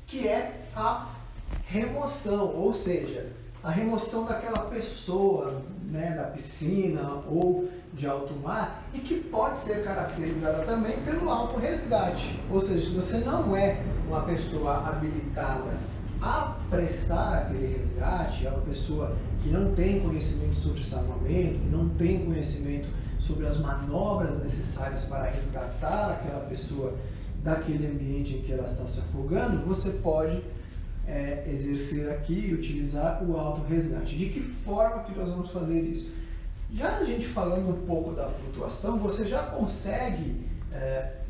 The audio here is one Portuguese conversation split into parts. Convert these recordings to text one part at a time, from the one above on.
que é a remoção, ou seja, a remoção daquela pessoa, né, da piscina ou de alto mar, e que pode ser caracterizada também pelo autorresgate. Ou seja, se você não é uma pessoa habilitada a prestar aquele resgate, é uma pessoa que não tem conhecimento sobre salvamento, que não tem conhecimento sobre as manobras necessárias para resgatar aquela pessoa daquele ambiente em que ela está se afogando, você pode exercer aqui e utilizar o autorresgate. De que forma que nós vamos fazer isso? Já a gente falando um pouco da flutuação, você já consegue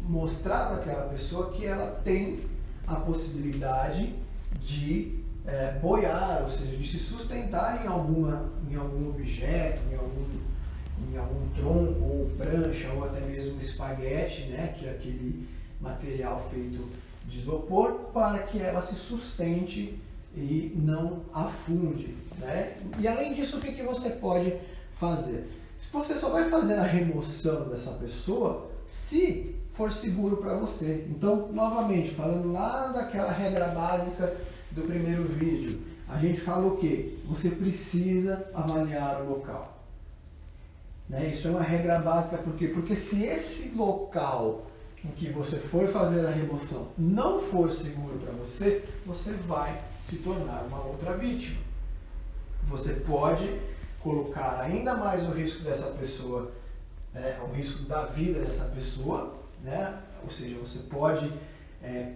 mostrar para aquela pessoa que ela tem a possibilidade de boiar, ou seja, de se sustentar em algum objeto, em algum tronco, ou prancha, ou até mesmo espaguete, né, que é aquele material feito de isopor, para que ela se sustente e não afunde, né? E além disso, o que você pode fazer? Se você só vai fazer a remoção dessa pessoa se for seguro para você. Então, novamente, falando lá daquela regra básica do primeiro vídeo, a gente fala o quê? Você precisa avaliar o local. Né? Isso é uma regra básica, por quê? Porque se esse local em que você for fazer a remoção não for seguro para você, você vai se tornar uma outra vítima. Você pode colocar ainda mais o risco dessa pessoa, o risco da vida dessa pessoa, né? Ou seja, você pode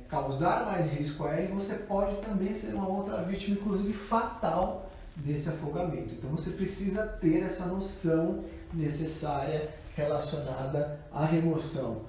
causar mais risco a ela e você pode também ser uma outra vítima, inclusive fatal, desse afogamento. Então você precisa ter essa noção necessária relacionada à remoção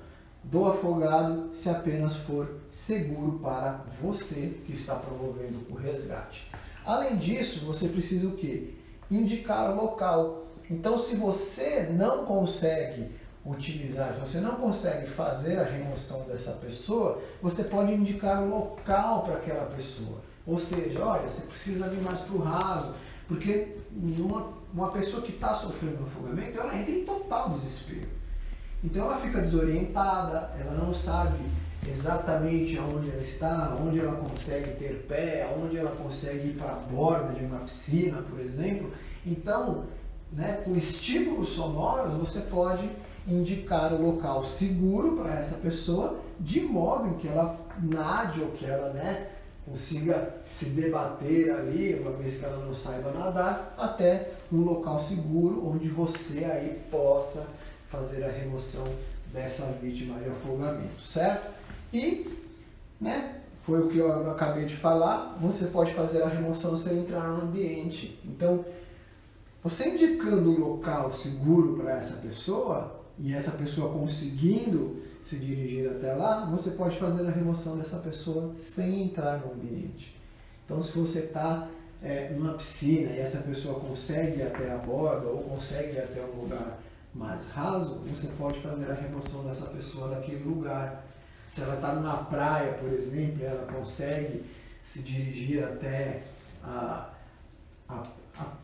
do afogado, se apenas for seguro para você que está promovendo o resgate. Além disso, você precisa o quê? Indicar o local. Então, se você não consegue utilizar, se você não consegue fazer a remoção dessa pessoa, você pode indicar o local para aquela pessoa. Ou seja, olha, você precisa vir mais para o raso, porque uma pessoa que está sofrendo afogamento, ela entra em total desespero. Então ela fica desorientada, ela não sabe exatamente aonde ela está, onde ela consegue ter pé, aonde ela consegue ir para a borda de uma piscina, por exemplo. Então, né, com estímulos sonoros, você pode indicar o local seguro para essa pessoa, de modo em que ela nade ou que ela, né, consiga se debater ali, uma vez que ela não saiba nadar, até um local seguro onde você aí possa fazer a remoção dessa vítima de afogamento, certo? E, né, foi o que eu acabei de falar, você pode fazer a remoção sem entrar no ambiente. Então, você indicando um local seguro para essa pessoa, e essa pessoa conseguindo se dirigir até lá, você pode fazer a remoção dessa pessoa sem entrar no ambiente. Então, se você está numa piscina e essa pessoa consegue ir até a borda ou consegue ir até um lugar mais raso, você pode fazer a remoção dessa pessoa daquele lugar. Se ela está numa praia, por exemplo, ela consegue se dirigir até a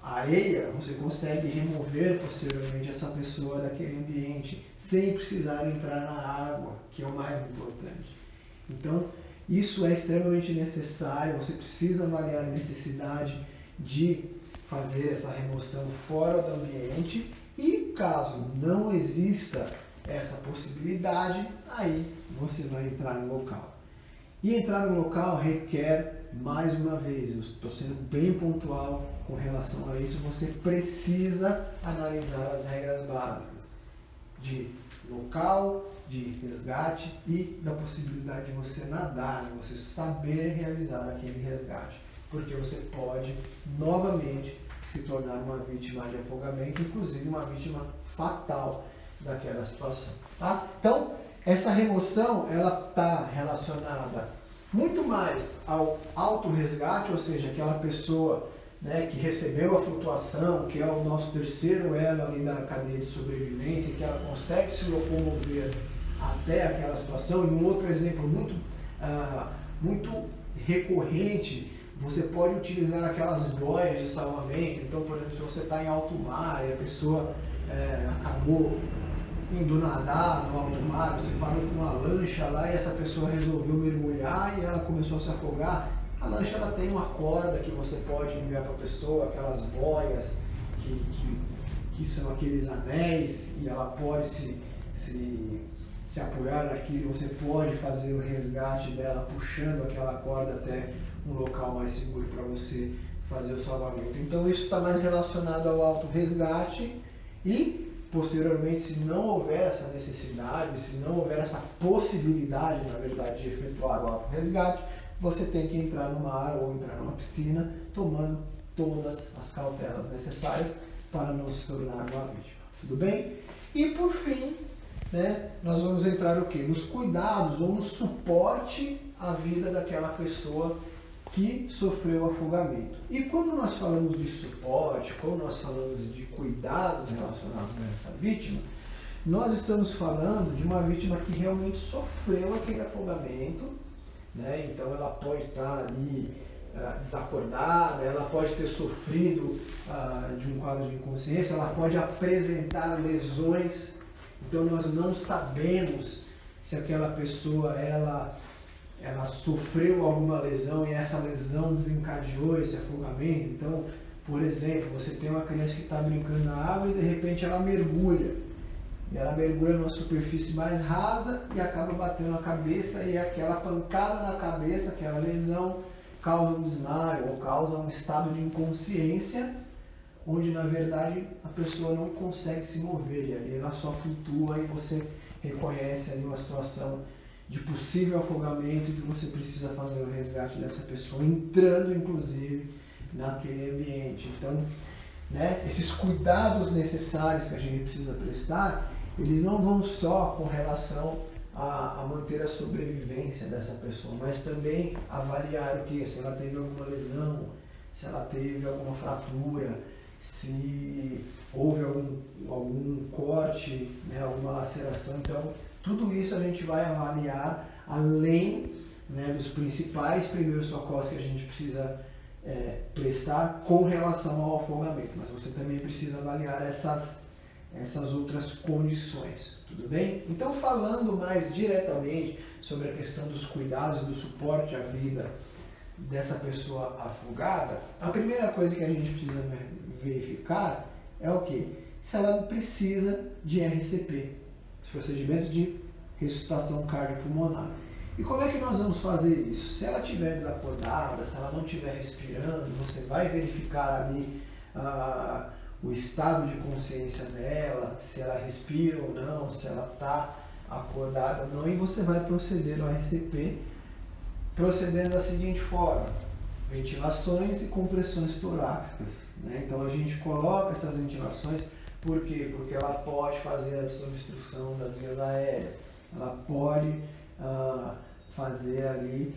areia, você consegue remover posteriormente essa pessoa daquele ambiente sem precisar entrar na água, que é o mais importante. Então, isso é extremamente necessário, você precisa avaliar a necessidade de fazer essa remoção fora do ambiente e, caso não exista essa possibilidade, aí você vai entrar no local. E entrar no local requer, mais uma vez, eu estou sendo bem pontual com relação a isso, você precisa analisar as regras básicas de local, de resgate e da possibilidade de você nadar, de você saber realizar aquele resgate, porque você pode novamente se tornar uma vítima de afogamento, inclusive uma vítima fatal daquela situação. Tá? Então, essa remoção ela está relacionada muito mais ao autorresgate, ou seja, aquela pessoa, né, que recebeu a flutuação, que é o nosso terceiro elo ali da cadeia de sobrevivência, que ela consegue se locomover até aquela situação. E um outro exemplo muito recorrente, você pode utilizar aquelas boias de salvamento. Então, por exemplo, se você está em alto mar e a pessoa acabou indo nadar no alto mar, você parou com uma lancha lá e essa pessoa resolveu mergulhar e ela começou a se afogar. A lancha ela tem uma corda que você pode enviar para a pessoa, aquelas boias que são aqueles anéis, e ela pode se apoiar naquilo, você pode fazer o resgate dela puxando aquela corda até um local mais seguro para você fazer o salvamento. Então isso está mais relacionado ao auto-resgate e, posteriormente, se não houver essa necessidade, se não houver essa possibilidade, na verdade, de efetuar o auto-resgate, você tem que entrar no mar ou entrar numa piscina tomando todas as cautelas necessárias para não se tornar uma vítima. Tudo bem? E por fim, né, nós vamos entrar o quê? Nos cuidados ou no suporte à vida daquela pessoa que sofreu afogamento. E quando nós falamos de suporte, quando nós falamos de cuidados relacionados a essa vítima, nós estamos falando de uma vítima que realmente sofreu aquele afogamento, né? Então ela pode estar ali desacordada, ela pode ter sofrido de um quadro de inconsciência, ela pode apresentar lesões. Então nós não sabemos se aquela pessoa ela sofreu alguma lesão e essa lesão desencadeou esse afogamento. Então, por exemplo, você tem uma criança que está brincando na água e de repente ela mergulha. E ela mergulha numa superfície mais rasa e acaba batendo a cabeça, e aquela pancada na cabeça, aquela lesão, causa um desmaio ou causa um estado de inconsciência, onde na verdade a pessoa não consegue se mover, e ali ela só flutua e você reconhece ali uma situação de possível afogamento e que você precisa fazer o resgate dessa pessoa, entrando inclusive naquele ambiente. Então, né, esses cuidados necessários que a gente precisa prestar, eles não vão só com relação a manter a sobrevivência dessa pessoa, mas também avaliar o que? Se ela teve alguma lesão, se ela teve alguma fratura, se houve algum corte, né, alguma laceração. Então, tudo isso a gente vai avaliar além, né, dos principais primeiros socorros que a gente precisa prestar com relação ao afogamento. Mas você também precisa avaliar essas outras condições, tudo bem? Então, falando mais diretamente sobre a questão dos cuidados e do suporte à vida dessa pessoa afogada, a primeira coisa que a gente precisa verificar é o quê? Se ela precisa de RCP, os procedimentos de ressuscitação cardiopulmonar. E como é que nós vamos fazer isso? Se ela estiver desacordada, se ela não estiver respirando, você vai verificar ali o estado de consciência dela, se ela respira ou não, se ela está acordada ou não, e você vai proceder ao RCP, procedendo da seguinte forma: ventilações e compressões torácicas, né? Então a gente coloca essas ventilações, por quê? Porque ela pode fazer a desobstrução das vias aéreas, ela pode fazer ali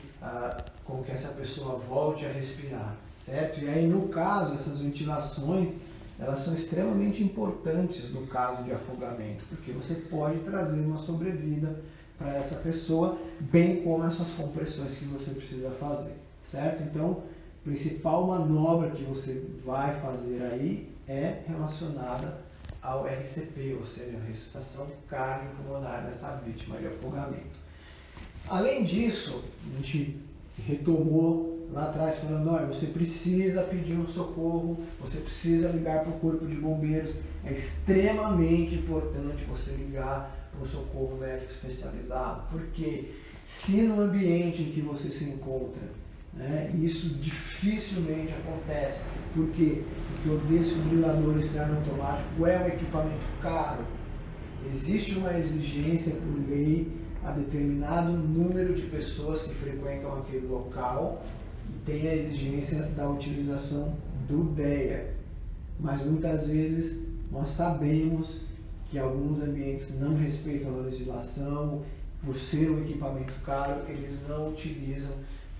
com que essa pessoa volte a respirar, certo? E aí, no caso, essas ventilações, elas são extremamente importantes no caso de afogamento, porque você pode trazer uma sobrevida para essa pessoa, bem como essas compressões que você precisa fazer, certo? Então, a principal manobra que você vai fazer aí é relacionada ao RCP, ou seja, a ressuscitação cardiopulmonar dessa vítima de afogamento. Além disso, a gente retomou lá atrás falando, olha, você precisa pedir um socorro, você precisa ligar para o corpo de bombeiros, é extremamente importante você ligar para um socorro médico especializado, porque se no ambiente em que você se encontra, né, isso dificilmente acontece, por quê? Porque o desfibrilador externo automático é um equipamento caro, existe uma exigência por lei a determinado número de pessoas que frequentam aquele local e tem a exigência da utilização do DEA. Mas muitas vezes nós sabemos que alguns ambientes não respeitam a legislação, por ser um equipamento caro, eles não utilizam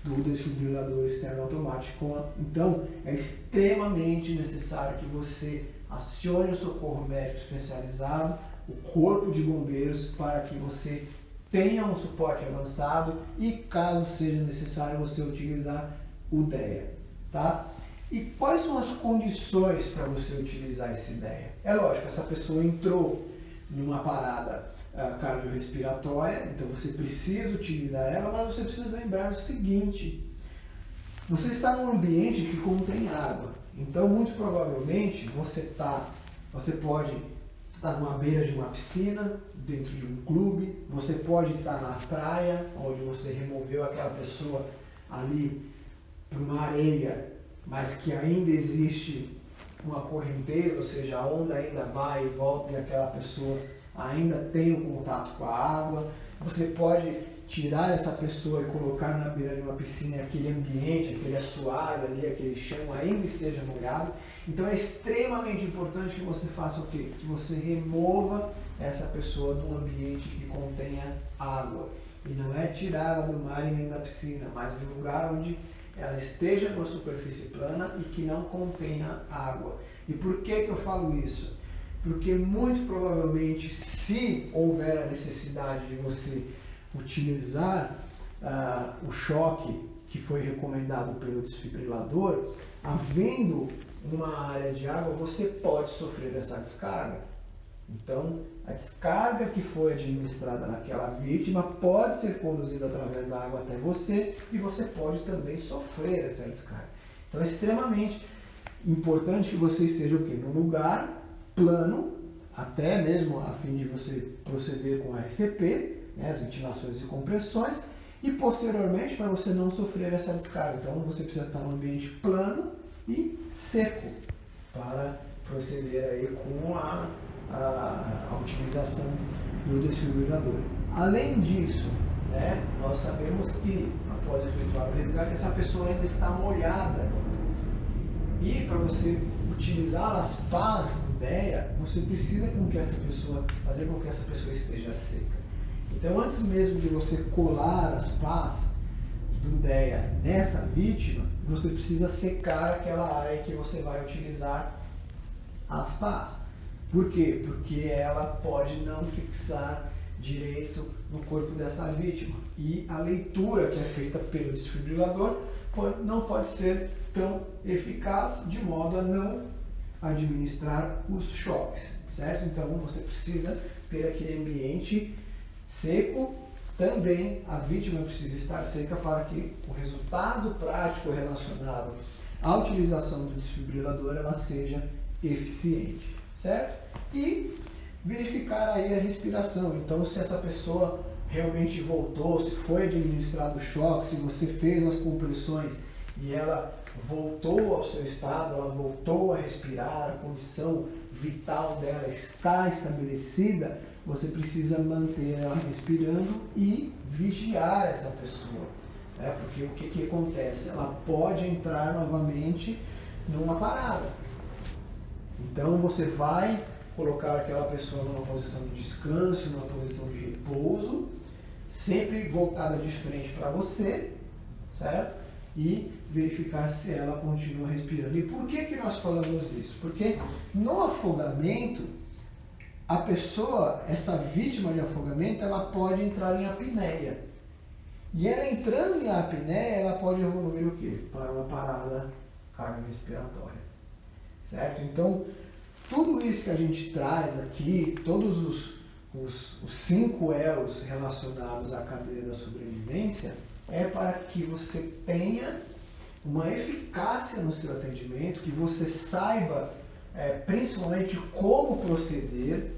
do desfibrilador externo automático. Então, é extremamente necessário que você acione o socorro médico especializado, o corpo de bombeiros, para que você tenha um suporte avançado e, caso seja necessário, você utilizar o DEA, tá? E quais são as condições para você utilizar esse DEA? É lógico, essa pessoa entrou numa parada cardiorrespiratória, então você precisa utilizar ela, mas você precisa lembrar do seguinte: você está num ambiente que contém água, então muito provavelmente você pode estar numa beira de uma piscina, dentro de um clube, você pode estar na praia, onde você removeu aquela pessoa ali para uma areia, mas que ainda existe uma correnteza, ou seja, a onda ainda vai e volta e aquela pessoa ainda tem o contato com a água. Você pode tirar essa pessoa e colocar na beira de uma piscina e aquele ambiente, aquele assoalho ali, aquele chão ainda esteja molhado. Então é extremamente importante que você faça o quê? Que você remova essa pessoa de um ambiente que contenha água. E não é tirá-la do mar e nem da piscina, mas de um lugar onde ela esteja numa superfície plana e que não contenha água. E por que eu falo isso? Porque muito provavelmente, se houver a necessidade de você utilizar o choque que foi recomendado pelo desfibrilador, havendo uma área de água, você pode sofrer essa descarga. Então, a descarga que foi administrada naquela vítima pode ser conduzida através da água até você e você pode também sofrer essa descarga. Então, é extremamente importante que você esteja o quê? Num lugar plano, até mesmo a fim de você proceder com RCP, né, as ventilações e compressões, e posteriormente para você não sofrer essa descarga. Então, você precisa estar num ambiente plano e seco para proceder aí com a utilização do desfibrilador. Além disso, né, nós sabemos que após efetuar o resgate, essa pessoa ainda está molhada. E para você utilizar as pás do DEA, você precisa fazer com que essa pessoa esteja seca. Então, antes mesmo de você colar as pás do DEA nessa vítima, você precisa secar aquela área que você vai utilizar as pás. Por quê? Porque ela pode não fixar direito no corpo dessa vítima. E a leitura que é feita pelo desfibrilador não pode ser tão eficaz de modo a não administrar os choques, certo? Então você precisa ter aquele ambiente seco. Também a vítima precisa estar seca para que o resultado prático relacionado à utilização do desfibrilador ela seja eficiente, certo? E verificar aí a respiração. Então, se essa pessoa realmente voltou, se foi administrado o choque, se você fez as compressões e ela voltou ao seu estado, ela voltou a respirar, a condição vital dela está estabelecida, você precisa manter ela respirando e vigiar essa pessoa. Porque o que acontece? Ela pode entrar novamente numa parada. Então você vai colocar aquela pessoa numa posição de descanso, numa posição de repouso, sempre voltada de frente para você, certo? E verificar se ela continua respirando. E por que nós falamos isso? Porque no afogamento, a pessoa, essa vítima de afogamento, ela pode entrar em apneia. E ela entrando em apneia, ela pode evoluir o quê? Para uma parada cardiorrespiratória. Certo? Então, tudo isso que a gente traz aqui, todos os 5 elos relacionados à cadeia da sobrevivência, é para que você tenha uma eficácia no seu atendimento, que você saiba principalmente como proceder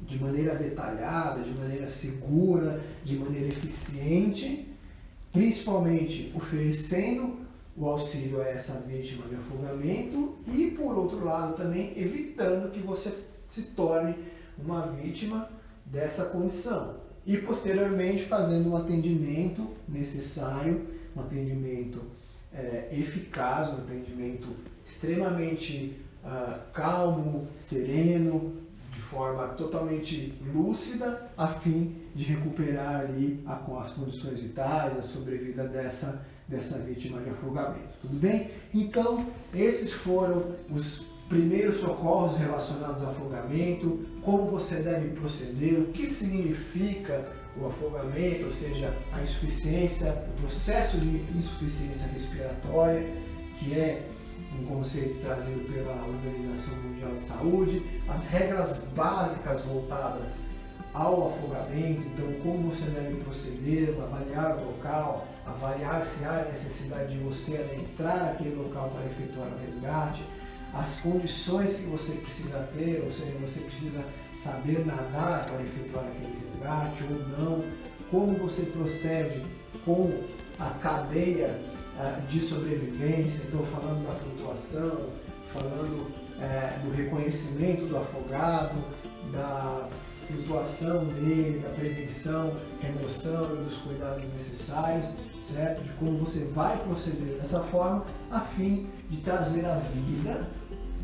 de maneira detalhada, de maneira segura, de maneira eficiente, principalmente oferecendo o auxílio a essa vítima de afogamento e, por outro lado, também evitando que você se torne uma vítima dessa condição. E, posteriormente, fazendo um atendimento necessário, um atendimento eficaz, um atendimento extremamente calmo, sereno, de forma totalmente lúcida, a fim de recuperar ali as condições vitais, a sobrevida dessa vítima de afogamento. Tudo bem? Então, esses foram os primeiros socorros relacionados ao afogamento, como você deve proceder, o que significa o afogamento, ou seja, a insuficiência, o processo de insuficiência respiratória, que é um conceito trazido pela Organização Mundial de Saúde, as regras básicas voltadas ao afogamento, então como você deve proceder, avaliar o local, avaliar se há necessidade de você adentrar naquele local para efetuar o resgate, as condições que você precisa ter, ou seja, você precisa saber nadar para efetuar aquele resgate ou não, como você procede com a cadeia de sobrevivência, então falando da flutuação, falando do reconhecimento do afogado, da flutuação dele, da prevenção, remoção e dos cuidados necessários, certo? De como você vai proceder dessa forma a fim de trazer a vida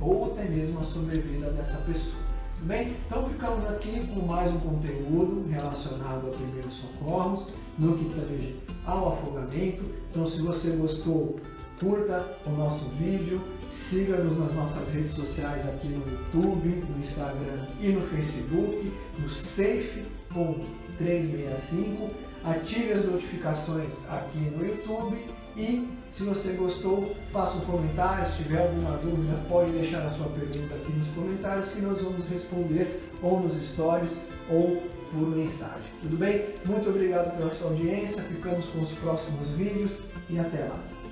ou até mesmo a sobrevida dessa pessoa. Tudo bem? Então ficamos aqui com mais um conteúdo relacionado a primeiros socorros, no que tange ao afogamento. Então se você gostou, curta o nosso vídeo, siga-nos nas nossas redes sociais aqui no YouTube, no Instagram e no Facebook, no safe.365, ative as notificações aqui no YouTube e se você gostou, faça um comentário, se tiver alguma dúvida pode deixar a sua pergunta aqui nos comentários que nós vamos responder ou nos stories ou por mensagem. Tudo bem? Muito obrigado pela sua audiência, ficamos com os próximos vídeos e até lá!